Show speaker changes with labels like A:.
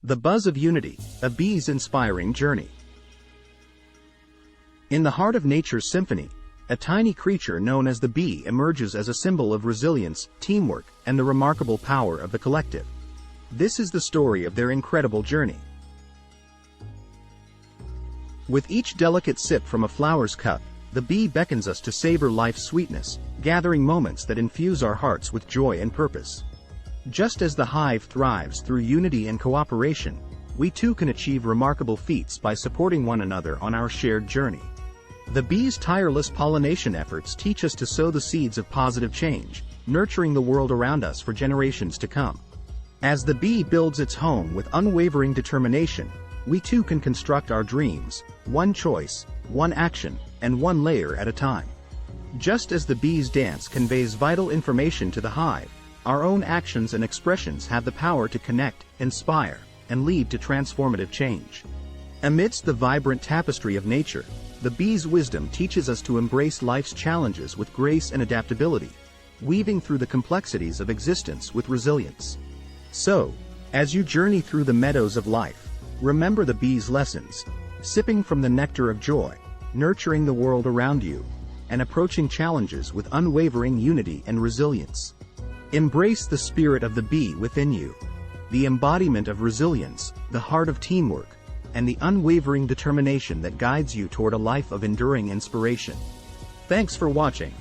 A: The Buzz of Unity, a bee's inspiring journey. In the heart of nature's symphony, a tiny creature known as the bee emerges as a symbol of resilience, teamwork, and the remarkable power of the collective. This is the story of their incredible journey. With each delicate sip from a flower's cup, the bee beckons us to savor life's sweetness, gathering moments that infuse our hearts with joy and purpose. Just as the hive thrives through unity and cooperation, we too can achieve remarkable feats by supporting one another on our shared journey. The bee's tireless pollination efforts teach us to sow the seeds of positive change, nurturing the world around us for generations to come. As the bee builds its home with unwavering determination, we too can construct our dreams, one choice, one action, and one layer at a time. Just as the bee's dance conveys vital information to the hive, our own actions and expressions have the power to connect, inspire, and lead to transformative change. Amidst the vibrant tapestry of nature, the bee's wisdom teaches us to embrace life's challenges with grace and adaptability, weaving through the complexities of existence with resilience. So, as you journey through the meadows of life, remember the bee's lessons, sipping from the nectar of joy, nurturing the world around you, and approaching challenges with unwavering unity and resilience. Embrace the spirit of the bee within you, the embodiment of resilience, the heart of teamwork, and the unwavering determination that guides you toward a life of enduring inspiration. Thanks for watching.